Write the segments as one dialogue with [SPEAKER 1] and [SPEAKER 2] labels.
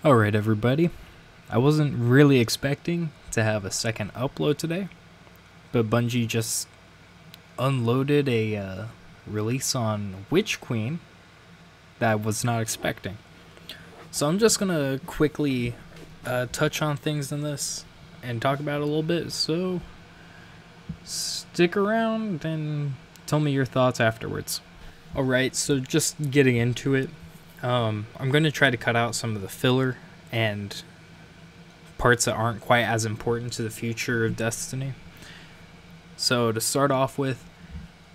[SPEAKER 1] Alright everybody, I wasn't really expecting to have a second upload today, but Bungie just unloaded a release on Witch Queen that I was not expecting. So I'm just gonna quickly touch on things in this and talk about it a little bit, so stick around and tell me your thoughts afterwards. Alright, so just getting into it, I'm going to try to cut out some of the filler and parts that aren't quite as important to the future of Destiny. So to start off with,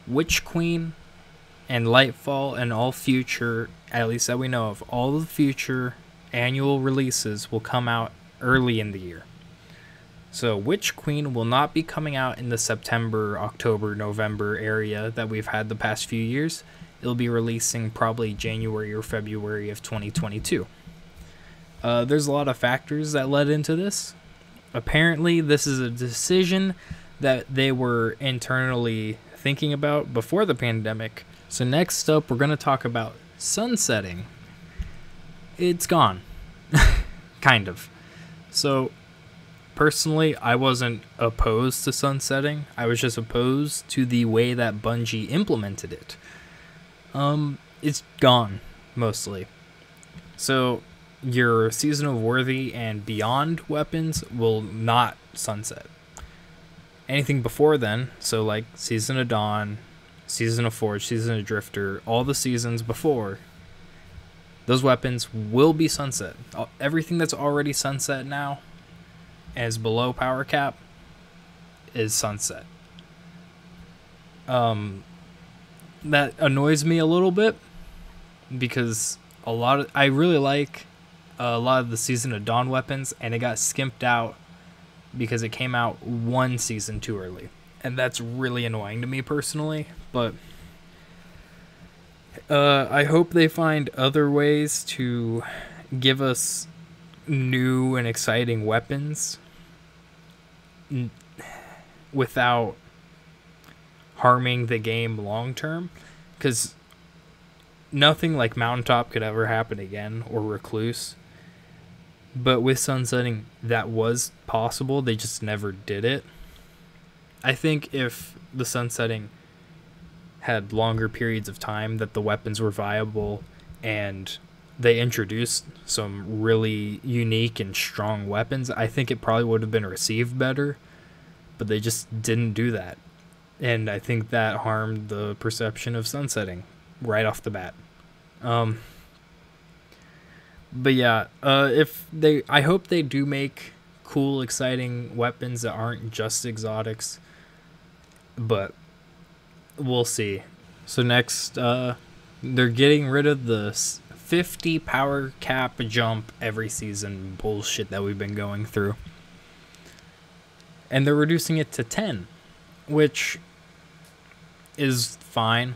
[SPEAKER 1] Witch Queen and Lightfall and all future, at least that we know of, all of the future annual releases will come out early in the year. So Witch Queen will not be coming out in the September, October, November area that we've had the past few years. It'll be releasing probably January or February of 2022. There's a lot of factors that led into this. Apparently, this is a decision that they were internally thinking about before the pandemic. So next up, we're going to talk about sunsetting. It's gone. Kind of. So, personally, I wasn't opposed to sunsetting. I was just opposed to the way that Bungie implemented it. It's gone, mostly. So, your Season of Worthy and beyond weapons will not sunset. Anything before then, so like Season of Dawn, Season of Forge, Season of Drifter, all the seasons before, those weapons will be sunset. Everything that's already sunset now, as below power cap, is sunset. That annoys me a little bit because I really like a lot of the Season of Dawn weapons, and it got skimped out because it came out one season too early, and that's really annoying to me personally. But I hope they find other ways to give us new and exciting weapons without harming the game long term, because nothing like Mountaintop could ever happen again, or Recluse. But with sunsetting, that was possible. They just never did it. I think if the sunsetting had longer periods of time that the weapons were viable and they introduced some really unique and strong weapons, I think it probably would have been received better. But they just didn't do that. And I think that harmed the perception of sunsetting right off the bat. But yeah, I hope they do make cool, exciting weapons that aren't just exotics. But we'll see. So next, they're getting rid of the 50 power cap jump every season bullshit that we've been going through. And they're reducing it to 10, which is fine.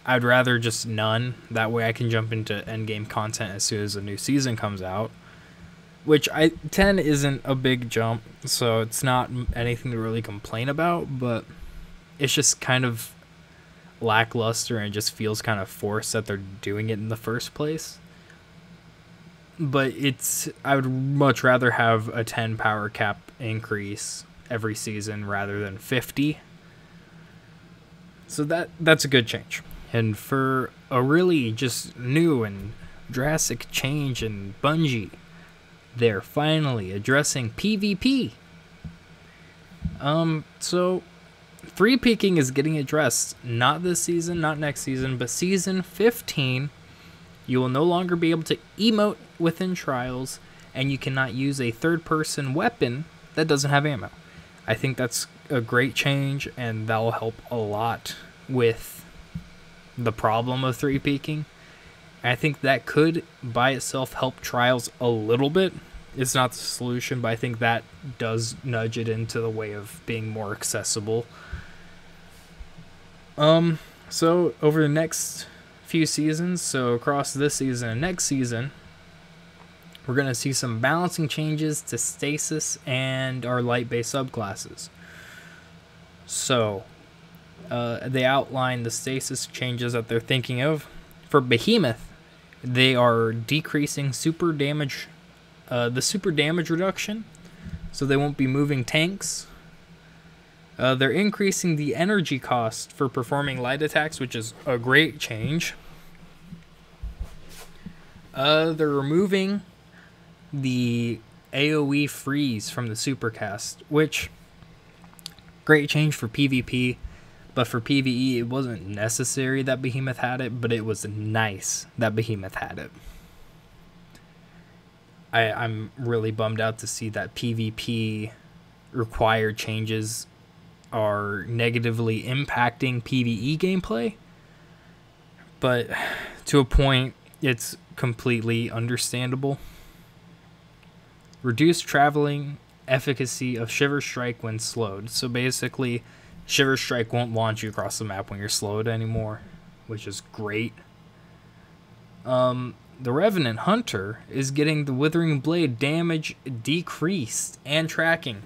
[SPEAKER 1] I'd rather just none. That way I can jump into endgame content as soon as a new season comes out. 10 isn't a big jump, so it's not anything to really complain about, but it's just kind of lackluster and it just feels kind of forced that they're doing it in the first place. But I would much rather have a 10 power cap increase every season rather than 50. So that's a good change. And for a really just new and drastic change in Bungie, they're finally addressing PvP. So 3-peaking is getting addressed, not this season, not next season, but season 15. You will no longer be able to emote within trials, and you cannot use a third-person weapon that doesn't have ammo. I think that's a great change, and that will help a lot with the problem of 3-peaking. I think that could by itself help trials a little bit. It's not the solution, but I think that does nudge it into the way of being more accessible. So over the next few seasons, so across this season and next season, we're going to see some balancing changes to Stasis and our light-based subclasses. So they outline the Stasis changes that they're thinking of. For Behemoth, they are decreasing super damage the super damage reduction, so they won't be moving tanks. They're increasing the energy cost for performing light attacks, which is a great change. They're removing the AoE freeze from the supercast, which great change for PvP, but for PvE it wasn't necessary that Behemoth had it, but it was nice that Behemoth had it. I'm really bummed out to see that PvP required changes are negatively impacting PvE gameplay, but to a point it's completely understandable. Reduced traveling efficacy of Shiver Strike when slowed. So basically, Shiver Strike won't launch you across the map when you're slowed anymore, which is great. The Revenant Hunter is getting the Withering Blade damage decreased and tracking.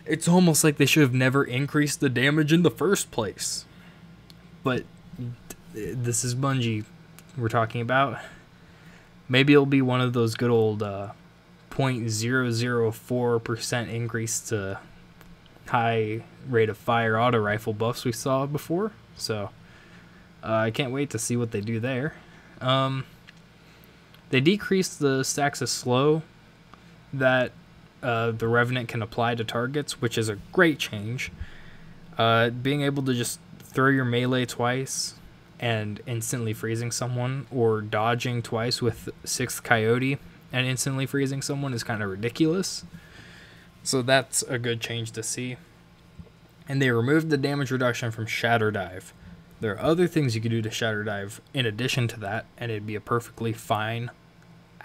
[SPEAKER 1] It's almost like they should have never increased the damage in the first place. But this is Bungie we're talking about. Maybe it'll be one of those good old 0.004% increase to high rate of fire auto rifle buffs we saw before. So I can't wait to see what they do there. They decreased the stacks of slow that the Revenant can apply to targets, which is a great change. Being able to just throw your melee twice and instantly freezing someone, or dodging twice with 6th Coyote and instantly freezing someone is kind of ridiculous. So that's a good change to see. And they removed the damage reduction from Shatter Dive. There are other things you could do to Shatter Dive in addition to that, and it'd be a perfectly fine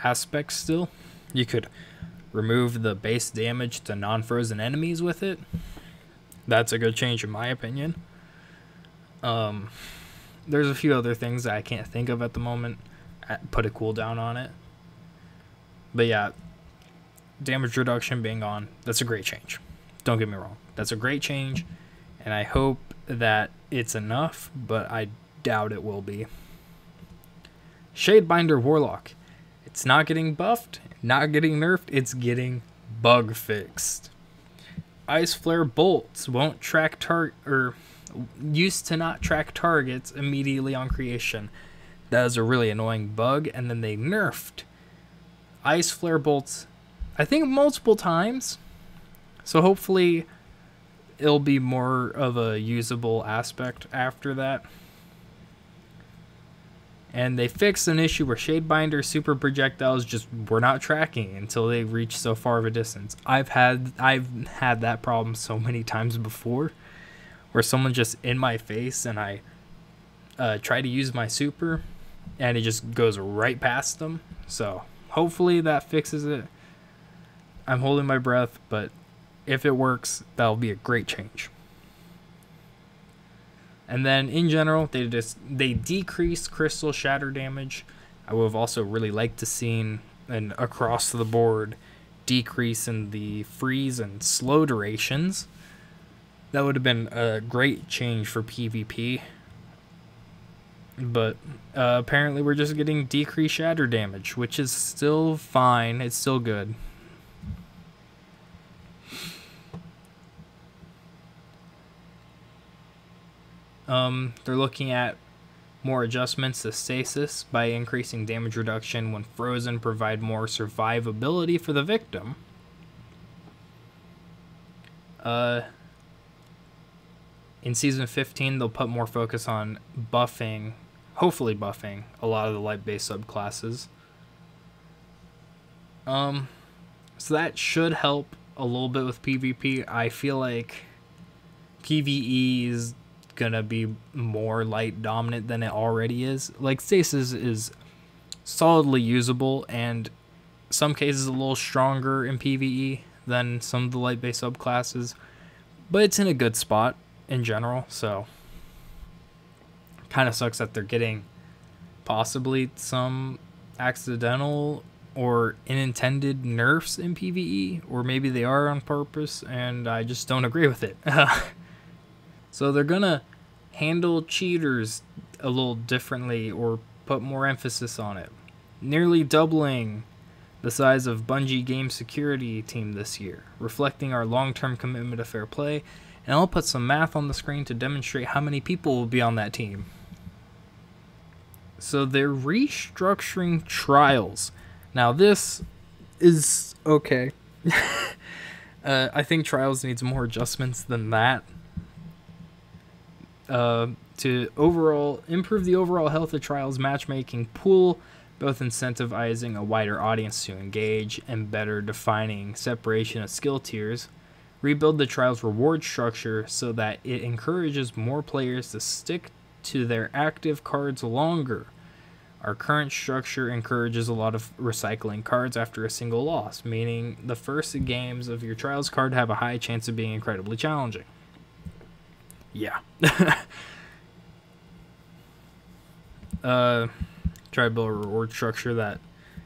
[SPEAKER 1] aspect still. You could remove the base damage to non-frozen enemies with it. That's a good change in my opinion. There's a few other things that I can't think of at the moment. Put a cooldown on it. But yeah, damage reduction being on, that's a great change. Don't get me wrong. That's a great change, and I hope that it's enough, but I doubt it will be. Shadebinder Warlock. It's not getting buffed, not getting nerfed, it's getting bug fixed. Ice Flare Bolts won't track used to not track targets immediately on creation. That is a really annoying bug, and then they nerfed Ice Flare Bolts, I think multiple times, so hopefully it'll be more of a usable aspect after that. And they fixed an issue where Shadebinder super projectiles just were not tracking until they reached so far of a distance. I've had that problem so many times before, where someone's just in my face and I try to use my super and it just goes right past them. So hopefully that fixes it. I'm holding my breath, but if it works, that'll be a great change. And then in general, they decreased crystal shatter damage. I would have also really liked to seen an across the board decrease in the freeze and slow durations. That would have been a great change for PvP. But apparently we're just getting decreased shatter damage, which is still fine. It's still good. They're looking at more adjustments to Stasis by increasing damage reduction when frozen, provide more survivability for the victim. In Season 15, they'll put more focus on buffing, hopefully buffing, a lot of the light-based subclasses. So that should help a little bit with PvP. I feel like PvE is gonna be more light dominant than it already is. Like, Stasis is solidly usable and some cases a little stronger in PvE than some of the light-based subclasses, but it's in a good spot in general. So kind of sucks that they're getting possibly some accidental or unintended nerfs in PvE, or maybe they are on purpose and I just don't agree with it. So they're gonna handle cheaters a little differently or put more emphasis on it. Nearly doubling the size of Bungie game security team this year, reflecting our long-term commitment to fair play, and I'll put some math on the screen to demonstrate how many people will be on that team. So they're restructuring Trials. Now this is okay. I think Trials needs more adjustments than that. To overall improve the overall health of Trials matchmaking pool, both incentivizing a wider audience to engage and better defining separation of skill tiers. Rebuild the Trials reward structure so that it encourages more players to stick to their active cards longer. Our current structure encourages a lot of recycling cards after a single loss, meaning the first games of your Trials card have a high chance of being incredibly challenging. Yeah. Try to build a reward structure that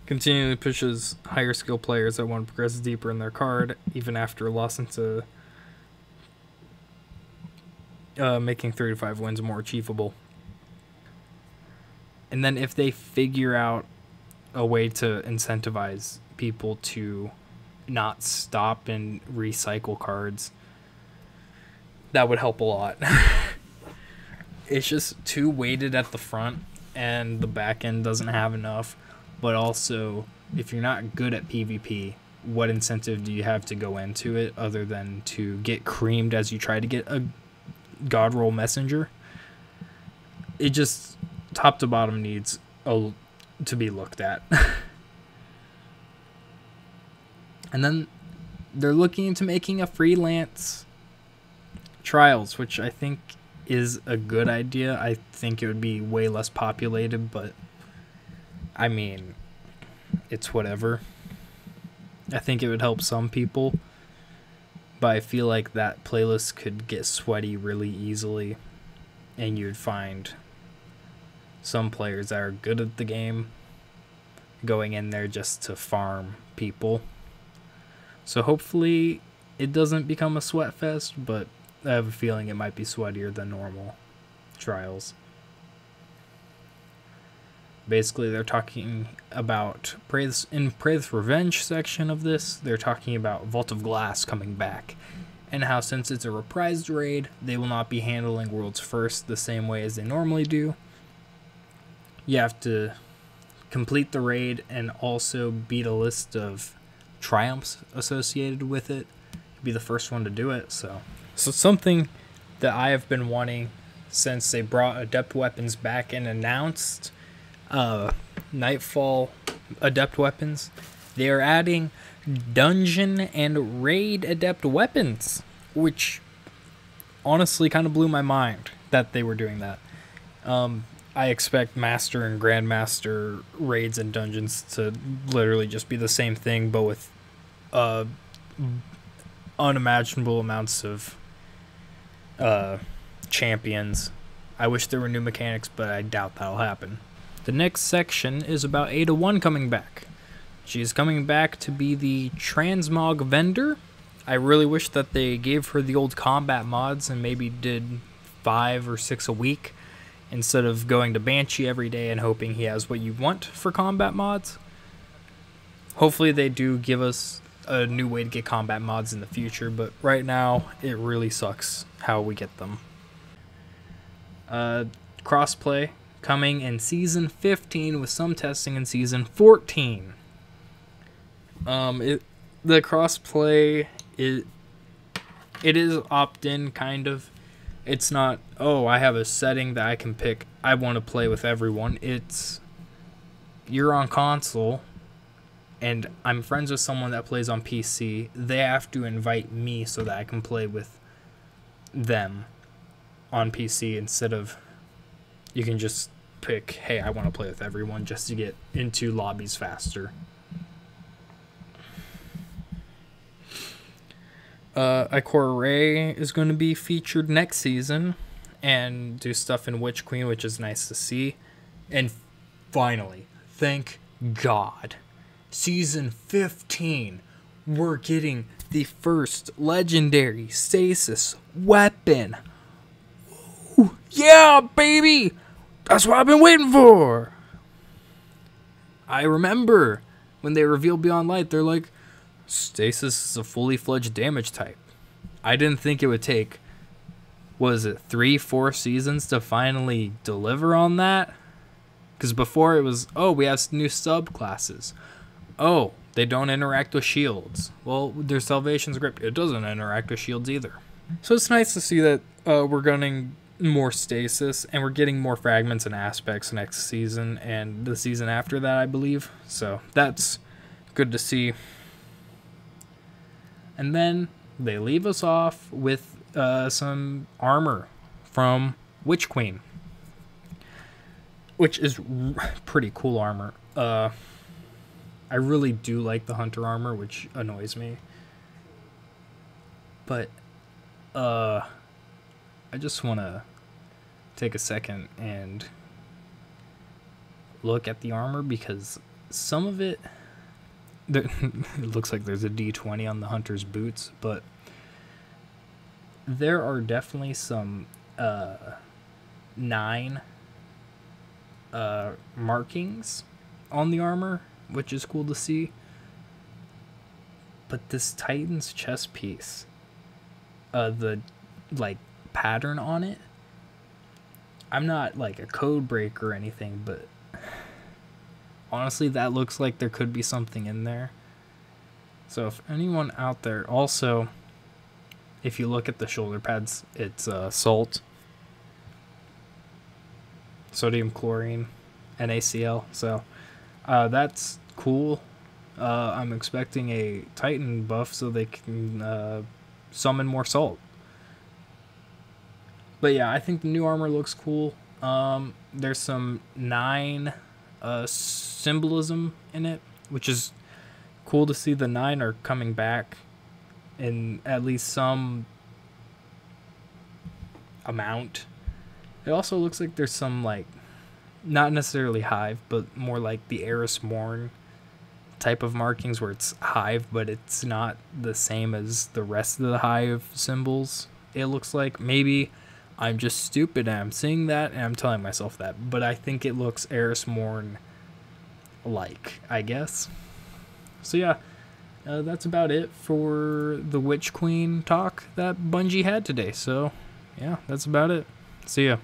[SPEAKER 1] continually pushes higher skill players that want to progress deeper in their card, even after a loss, into making 3 to 5 wins more achievable. And then if they figure out a way to incentivize people to not stop and recycle cards, that would help a lot. It's just too weighted at the front, and the back end doesn't have enough. But also, if you're not good at PvP, what incentive do you have to go into it other than to get creamed as you try to get a God roll messenger? It just, top to bottom, needs to be looked at. And then they're looking into making a freelance Trials, which I think is a good idea. I think it would be way less populated, but I mean, it's whatever. I think it would help some people, but I feel like that playlist could get sweaty really easily, and you'd find some players that are good at the game going in there just to farm people. So hopefully it doesn't become a sweat fest, but I have a feeling it might be sweatier than normal Trials. Basically, they're talking about in Prae's Revenge section of this, they're talking about Vault of Glass coming back, and how since it's a reprised raid, they will not be handling Worlds First the same way as they normally do. You have to complete the raid and also beat a list of triumphs associated with it. Be the first one to do it. So something that I have been wanting since they brought Adept Weapons back and announced Nightfall Adept Weapons. They are adding Dungeon and Raid Adept Weapons, which honestly kind of blew my mind that they were doing that. I expect Master and Grandmaster raids and dungeons to literally just be the same thing, but with unimaginable amounts of champions. I wish there were new mechanics, but I doubt that'll happen. The next section is about Ada 1 coming back. She's coming back to be the transmog vendor. I really wish that they gave her the old combat mods and maybe did 5 or 6 a week, instead of going to Banshee every day and hoping he has what you want for combat mods. Hopefully they do give us a new way to get combat mods in the future, but right now it really sucks how we get them. Crossplay coming in Season 15 with some testing in Season 14. The crossplay, it is opt-in, kind of. It's not, oh, I have a setting that I can pick, I want to play with everyone. It's, you're on console, and I'm friends with someone that plays on PC. They have to invite me so that I can play with them on PC, instead of, you can just pick, hey, I want to play with everyone, just to get into lobbies faster. Ikora Ray is going to be featured next season and do stuff in Witch Queen, which is nice to see. And finally, thank God, Season 15, we're getting the first legendary Stasis weapon. Ooh, yeah, baby! That's what I've been waiting for! I remember when they reveal Beyond Light, they're like, Stasis is a fully fledged damage type. I didn't think it would take, was it 3-4 seasons to finally deliver on that? Because before it was, oh, we have new subclasses. Oh, they don't interact with shields. Well, their Salvation's Grip, it doesn't interact with shields either. So it's nice to see that we're getting more Stasis, and we're getting more fragments and aspects next season, and the season after that, I believe. So that's good to see. And then they leave us off with some armor from Witch Queen, which is pretty cool armor. I really do like the Hunter armor, which annoys me. But I just want to take a second and look at the armor, because some of it, it looks like there's a D20 on the Hunter's boots, but there are definitely some 9 markings on the armor, which is cool to see. But this Titan's chest piece, the like pattern on it, I'm not like a code breaker or anything, but honestly, that looks like there could be something in there. So if anyone out there, also, if you look at the shoulder pads, it's salt, sodium chlorine, NaCl. So that's cool. I'm expecting a Titan buff so they can summon more salt. But yeah, I think the new armor looks cool. There's some 9 symbolism in it, which is cool to see. The 9 are coming back in at least some amount. It also looks like there's some, like, not necessarily hive, but more like the Eris Morn type of markings where it's hive, but it's not the same as the rest of the hive symbols. It looks like, maybe I'm just stupid and I'm seeing that and I'm telling myself that, but I think it looks Eris Morn like, I guess. So yeah, that's about it for the Witch Queen talk that Bungie had today. So yeah, that's about it. See ya.